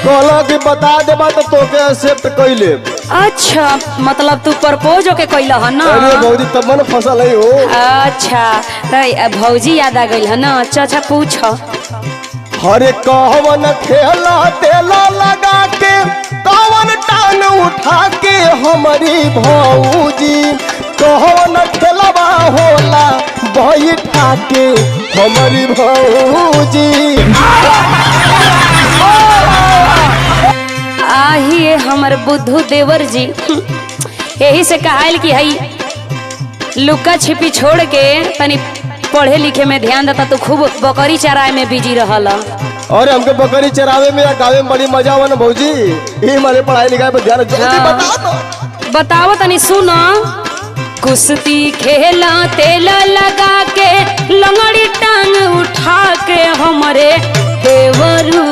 कहला कि बता देबा तो तोके एक्सेप्ट कइले। अच्छा मतलब तू प्रपोज के कैला है ना? अरे भौजी तब मन फसल है हो। अच्छा तो भौजी याद आ गई है ना? अच्छा पूछ। हरे कहवन खेला तेला लगा के कवन टान उठा के हमारी भौजी कहवन खेलवा होला बैठा के हमारी भौजी। आहिए हमर बुद्धू देवर जी यही से कहाल कि हई लुका छिपी छोड़ के तनी पढ़े लिखे में ध्यान देता तो खूब बकरी चराए में बिजी रहला। और हमके बकरी चरावे में या गावे में बड़ी मजा आवा ना भौजी। ये हमारे पढ़ाई लिखाई पर ध्यान जल्दी बताओ तो। बताओ तनी सुनो। कुश्ती खेला तेला लगा के लंगड़ी टांग उठा के हमारे देवरू